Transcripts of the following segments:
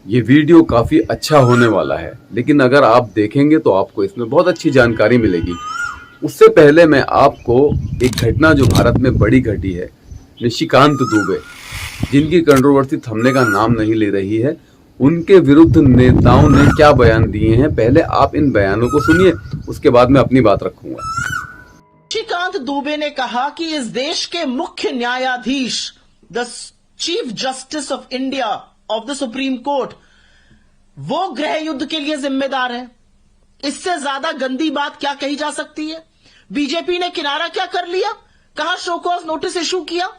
ये वीडियो काफी अच्छा होने वाला है, लेकिन अगर आप देखेंगे तो आपको इसमें बहुत अच्छी जानकारी मिलेगी। उससे पहले मैं आपको एक घटना जो भारत में बड़ी घटी है, निशिकांत दुबे, जिनकी कंट्रोवर्सी थमने का नाम नहीं ले रही है, उनके विरुद्ध नेताओं ने क्या बयान दिए हैं, पहले आप इन बयानों को सुनिए, उसके बाद मैं अपनी बात रखूंगा। निशिकांत दुबे ने कहा कि इस देश के मुख्य न्यायाधीश, the chief justice of India of the supreme court, वो गृह युद्ध के लिए जिम्मेदार है। इससे ज्यादा गंदी बात क्या कही जा सकती है? बीजेपी ने किनारा क्या कर लिया? कहां शो कॉज नोटिस इशू किया?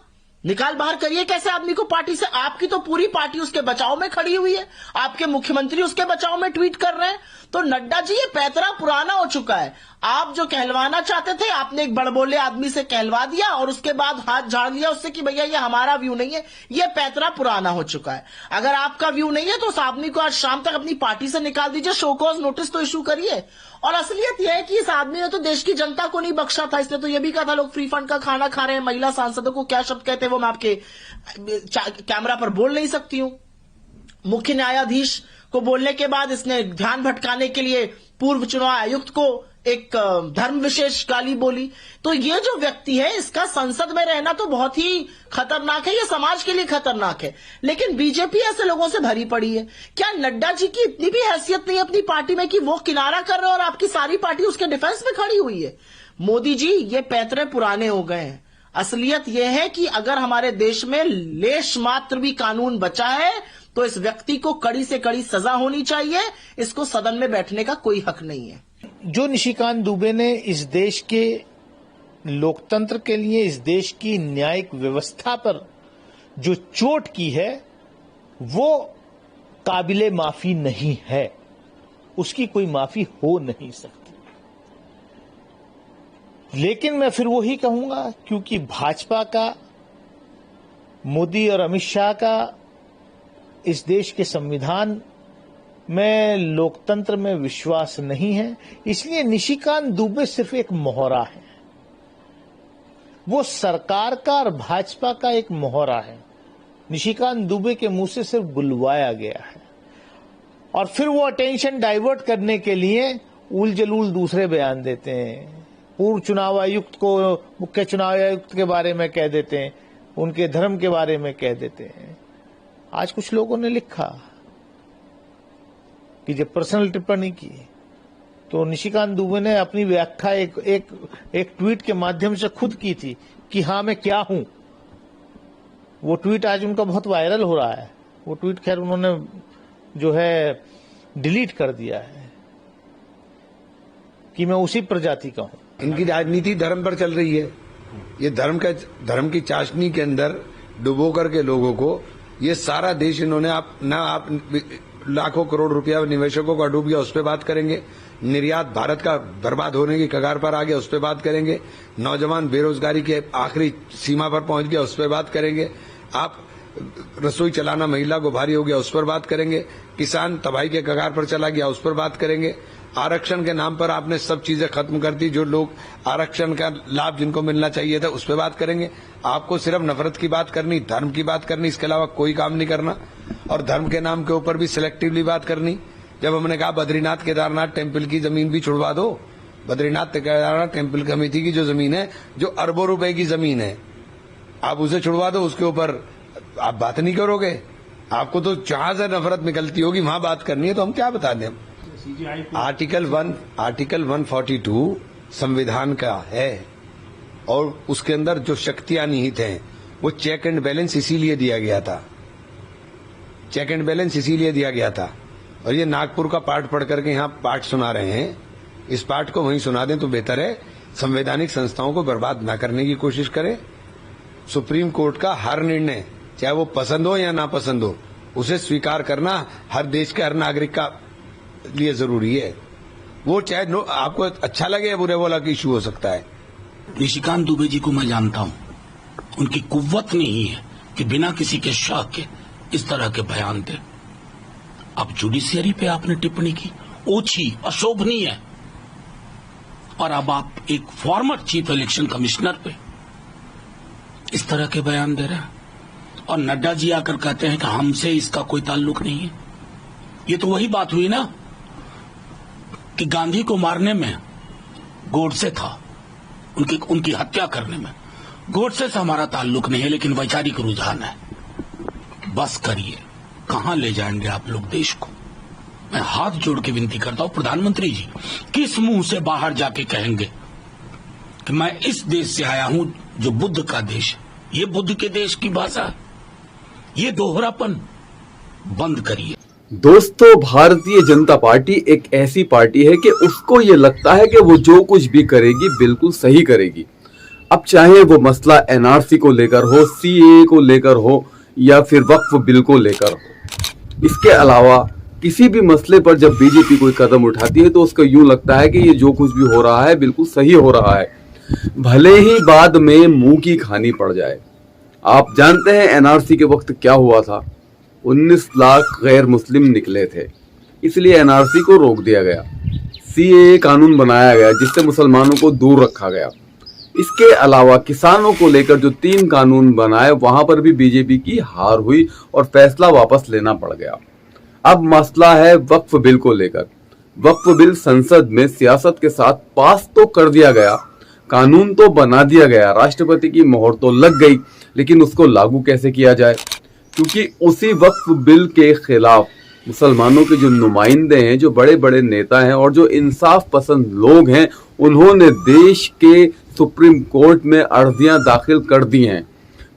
निकाल बाहर करिए कैसे आदमी को पार्टी से। आपकी तो पूरी पार्टी उसके बचाव में खड़ी हुई है, आपके मुख्यमंत्री उसके बचाव में ट्वीट कर रहे हैं। तो नड्डा जी, ये पैतरा पुराना हो चुका है। आप जो कहलवाना चाहते थे, आपने एक बड़बोले आदमी से कहलवा दिया और उसके बाद हाथ झाड़ लिया उससे कि भैया ये हमारा व्यू नहीं है। ये पैतरा पुराना हो चुका है। अगर आपका व्यू नहीं है तो उस आदमी को आज शाम तक अपनी पार्टी से निकाल दीजिए, शो कॉज नोटिस तो इशू करिए। और असलियत यह है कि इस आदमी ने तो देश की जनता को नहीं बख्शा था। इसने तो यह भी कहा था लोग फ्री फंड का खाना खा रहे हैं। महिला सांसदों को क्या शब्द कहते हैं वो मैं आपके कैमरा पर बोल नहीं सकती हूं। मुख्य न्यायाधीश को बोलने के बाद इसने ध्यान भटकाने के लिए पूर्व चुनाव आयुक्त को एक धर्म विशेष गाली बोली। तो ये जो व्यक्ति है, इसका संसद में रहना तो बहुत ही खतरनाक है, ये समाज के लिए खतरनाक है। लेकिन बीजेपी ऐसे लोगों से भरी पड़ी है। क्या नड्डा जी की इतनी भी हैसियत नहीं है अपनी पार्टी में कि वो किनारा कर रहे हैं और आपकी सारी पार्टी उसके डिफेंस में खड़ी हुई है? मोदी जी, ये पैतरे पुराने हो गए हैं। असलियत यह है कि अगर हमारे देश में लेश मात्र भी कानून बचा है तो इस व्यक्ति को कड़ी से कड़ी सजा होनी चाहिए। इसको सदन में बैठने का कोई हक नहीं है। जो निशिकांत दुबे ने इस देश के लोकतंत्र के लिए, इस देश की न्यायिक व्यवस्था पर जो चोट की है, वो काबिले माफी नहीं है। उसकी कोई माफी हो नहीं सकती। लेकिन मैं फिर वही कहूंगा, क्योंकि भाजपा का, मोदी और अमित शाह का इस देश के संविधान में, लोकतंत्र में विश्वास नहीं है, इसलिए निशिकांत दुबे सिर्फ एक मोहरा है। वो सरकार का और भाजपा का एक मोहरा है। निशिकांत दुबे के मुंह से सिर्फ बुलवाया गया है और फिर वो अटेंशन डाइवर्ट करने के लिए उल जलूल दूसरे बयान देते हैं। पूर्व चुनाव आयुक्त को मुख्य चुनाव आयुक्त के बारे में कह देते हैं, उनके धर्म के बारे में कह देते हैं। आज कुछ लोगों ने लिखा कि जब पर्सनल टिप्पणी की तो निशिकांत दुबे ने अपनी व्याख्या एक ट्वीट के माध्यम से खुद की थी कि हाँ मैं क्या हूं। वो ट्वीट आज उनका बहुत वायरल हो रहा है। वो ट्वीट खैर उन्होंने जो है डिलीट कर दिया है कि मैं उसी प्रजाति का हूं। इनकी राजनीति धर्म पर चल रही है। ये धर्म की चाशनी के अंदर डुबो करके लोगों को, ये सारा देश इन्होंने आप लाखों करोड़ रुपया निवेशकों का डूब गया, उस पर बात करेंगे। निर्यात भारत का बर्बाद होने की कगार पर आ गया, उस पर बात करेंगे। नौजवान बेरोजगारी के आखिरी सीमा पर पहुंच गया, उस पर बात करेंगे। आप रसोई चलाना महिला को भारी हो गया, उस पर बात करेंगे। किसान तबाही के कगार पर चला गया, उस पर बात करेंगे। आरक्षण के नाम पर आपने सब चीजें खत्म कर दी। जो लोग आरक्षण का लाभ जिनको मिलना चाहिए था, उस पर बात करेंगे। आपको सिर्फ नफरत की बात करनी, धर्म की बात करनी, इसके अलावा कोई काम नहीं करना। और धर्म के नाम के ऊपर भी सिलेक्टिवली बात करनी। जब हमने कहा बद्रीनाथ केदारनाथ टेम्पल की जमीन भी छुड़वा दो, बद्रीनाथ केदारनाथ टेम्पल कमेटी की जो जमीन है, जो अरबों रुपए की जमीन है, आप उसे छुड़वा दो, उसके ऊपर आप बात नहीं करोगे। आपको तो जहां से नफरत निकलती होगी वहां बात करनी है, तो हम क्या बता दें। आर्टिकल 142 संविधान का है और उसके अंदर जो शक्तियां निहित हैं वो चेक एंड बैलेंस इसीलिए दिया गया था। चेक एंड बैलेंस इसीलिए दिया गया था। और ये नागपुर का पाठ पढ़ करके यहाँ पाठ सुना रहे हैं, इस पाठ को वहीं सुना दें तो बेहतर है। संवैधानिक संस्थाओं को बर्बाद न करने की कोशिश करें। सुप्रीम कोर्ट का हर निर्णय, चाहे वो पसंद हो या नापसंद हो, उसे स्वीकार करना हर देश के हर नागरिक का लिए जरूरी है। वो चाहे आपको अच्छा लगे या बुरे वाला इशू हो सकता है। निशिकांत दुबे जी को मैं जानता हूं, उनकी कुव्वत नहीं है कि बिना किसी के शक के इस तरह के बयान दे। अब जुडिशियरी पे आपने टिप्पणी की, ओछी, अशोभनीय है। और अब आप एक फॉर्मर चीफ इलेक्शन कमिश्नर पे इस तरह के बयान दे रहे हैं। और नड्डा जी आकर कहते हैं कि हमसे इसका कोई ताल्लुक नहीं है। ये तो वही बात हुई ना कि गांधी को मारने में गोडसे था, उनकी हत्या करने में गोडसे से हमारा ताल्लुक नहीं है, लेकिन वैचारिक रुझान है। बस करिए, कहां ले जाएंगे आप लोग देश को? मैं हाथ जोड़ के विनती करता हूं प्रधानमंत्री जी, किस मुंह से बाहर जाके कहेंगे कि मैं इस देश से आया हूं जो बुद्ध का देश है? ये बुद्ध के देश की भाषा है, ये दोहरापन बंद करिए। दोस्तों, भारतीय जनता पार्टी एक ऐसी पार्टी है कि उसको ये लगता है कि वो जो कुछ भी करेगी बिल्कुल सही करेगी। अब चाहे वो मसला एनआरसी को लेकर हो, सीएए को लेकर हो, या फिर वक्फ बिल को लेकर हो। इसके अलावा किसी भी मसले पर जब बीजेपी कोई कदम उठाती है तो उसको यूं लगता है कि ये जो कुछ भी हो रहा है बिल्कुल सही हो रहा है, भले ही बाद में मुंह की खानी पड़ जाए। आप जानते हैं एनआरसी के वक्त क्या हुआ था? 19 लाख गैर मुस्लिम निकले थे, इसलिए एनआरसी को रोक दिया गया। सीएए कानून बनाया गया जिससे मुसलमानों को दूर रखा गया। इसके अलावा किसानों को लेकर जो 3 कानून बनाए वहां पर भी बीजेपी की हार हुई और फैसला वापस लेना पड़ गया। अब मसला है वक्फ बिल को लेकर। वक्फ बिल संसद में सियासत के साथ पास तो कर दिया गया, कानून तो बना दिया गया, राष्ट्रपति की मोहर तो लग गई, लेकिन उसको लागू कैसे किया जाए? क्योंकि उसी वक्फ बिल के खिलाफ मुसलमानों के जो नुमाइंदे हैं, जो बड़े बड़े नेता हैं और जो इंसाफ पसंद लोग हैं, उन्होंने देश के सुप्रीम कोर्ट में अर्जियां दाखिल कर दी हैं।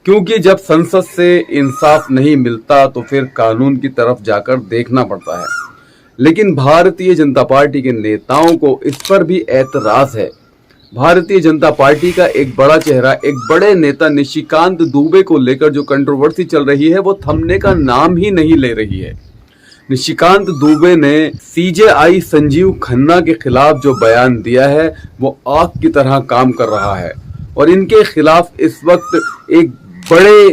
क्योंकि जब संसद से इंसाफ नहीं मिलता तो फिर कानून की तरफ जाकर देखना पड़ता है। लेकिन भारतीय जनता पार्टी के नेताओं को इस पर भी ऐतराज है। भारतीय जनता पार्टी का एक बड़ा चेहरा, एक बड़े नेता निशिकांत दुबे को लेकर जो कंट्रोवर्सी चल रही है वो थमने का नाम ही नहीं ले रही है। निशिकांत दुबे ने सीजेआई संजीव खन्ना के खिलाफ जो बयान दिया है वो आग की तरह काम कर रहा है और इनके खिलाफ इस वक्त एक बड़े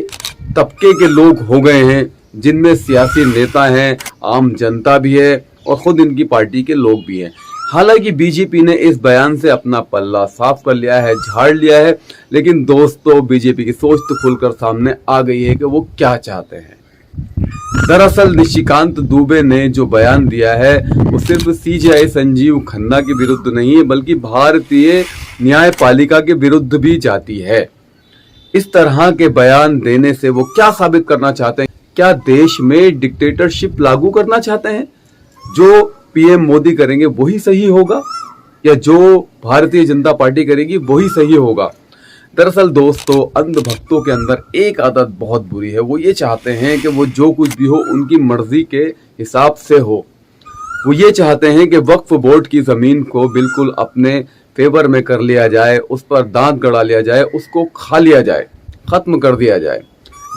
तबके के लोग हो गए हैं, जिनमें सियासी नेता हैं, आम जनता भी है और खुद इनकी पार्टी के लोग भी हैं। हालांकि बीजेपी ने इस बयान से अपना पल्ला साफ कर लिया है, झाड़ लिया है, लेकिन दोस्तों बीजेपी की सोच तो खुलकर सामने आ गई है कि वो क्या चाहते हैं। दरअसल निशिकांत दुबे ने जो बयान दिया है वो सिर्फ सीजेआई संजीव खन्ना के विरुद्ध नहीं है, बल्कि भारतीय न्यायपालिका के विरुद्ध भी जाती है। इस तरह के बयान देने से वो क्या साबित करना चाहते हैं? क्या देश में डिक्टेटरशिप लागू करना चाहते हैं? जो पीएम मोदी करेंगे वही सही होगा या जो भारतीय जनता पार्टी करेगी वही सही होगा? दरअसल दोस्तों, अंधभक्तों के अंदर एक आदत बहुत बुरी है। वो ये चाहते हैं कि वो जो कुछ भी हो उनकी मर्जी के हिसाब से हो। वो ये चाहते हैं कि वक्फ बोर्ड की जमीन को बिल्कुल अपने फेवर में कर लिया जाए, उस पर दांत गड़ा लिया जाए, उसको खा लिया जाए, खत्म कर दिया जाए।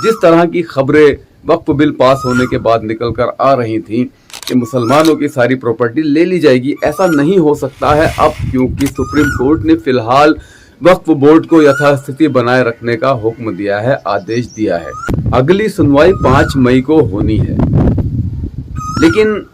जिस तरह की खबरें वक्फ बिल पास होने के बाद निकल कर आ रही थी कि मुसलमानों की सारी प्रॉपर्टी ले ली जाएगी, ऐसा नहीं हो सकता है अब, क्योंकि सुप्रीम कोर्ट ने फिलहाल वक्फ बोर्ड को यथास्थिति बनाए रखने का हुक्म दिया है, आदेश दिया है। अगली सुनवाई 5 मई को होनी है। लेकिन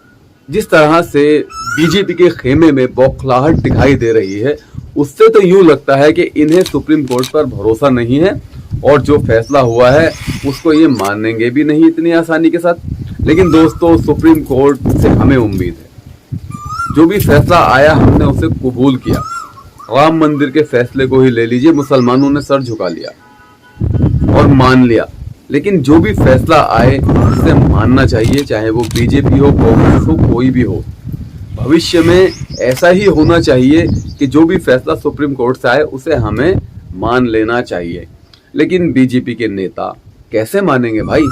जिस तरह से बीजेपी के खेमे में बौखलाहट दिखाई दे रही है, उससे तो यूं लगता है कि इन्हें सुप्रीम कोर्ट पर भरोसा नहीं है और जो फैसला हुआ है उसको ये मानेंगे भी नहीं इतनी आसानी के साथ। लेकिन दोस्तों, सुप्रीम कोर्ट से हमें उम्मीद है, जो भी फैसला आया हमने उसे कबूल किया। राम मंदिर के फैसले को ही ले लीजिए, मुसलमानों ने सर झुका लिया और मान लिया। लेकिन जो भी फैसला आए उसे मानना चाहिए, चाहे वो बीजेपी हो, कांग्रेस हो, कोई भी हो। भविष्य में ऐसा ही होना चाहिए कि जो भी फैसला सुप्रीम कोर्ट से आए उसे हमें मान लेना चाहिए। लेकिन बीजेपी के नेता कैसे मानेंगे भाई,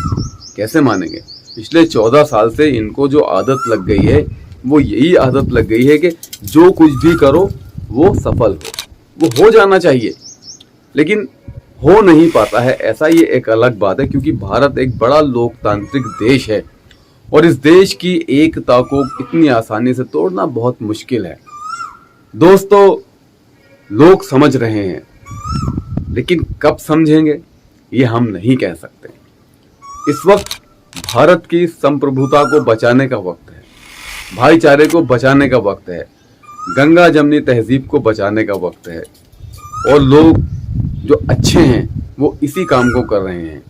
कैसे मानेंगे? पिछले 14 साल से इनको जो आदत लग गई है वो यही आदत लग गई है कि जो कुछ भी करो वो सफल हो, वो हो जाना चाहिए, लेकिन हो नहीं पाता है। ऐसा ये एक अलग बात है, क्योंकि भारत एक बड़ा लोकतांत्रिक देश है और इस देश की एकता को इतनी आसानी से तोड़ना बहुत मुश्किल है। दोस्तों, लोग समझ रहे हैं, लेकिन कब समझेंगे ये हम नहीं कह सकते। इस वक्त भारत की संप्रभुता को बचाने का वक्त है, भाईचारे को बचाने का वक्त है, गंगा जमनी तहजीब को बचाने का वक्त है और लोग जो अच्छे हैं वो इसी काम को कर रहे हैं।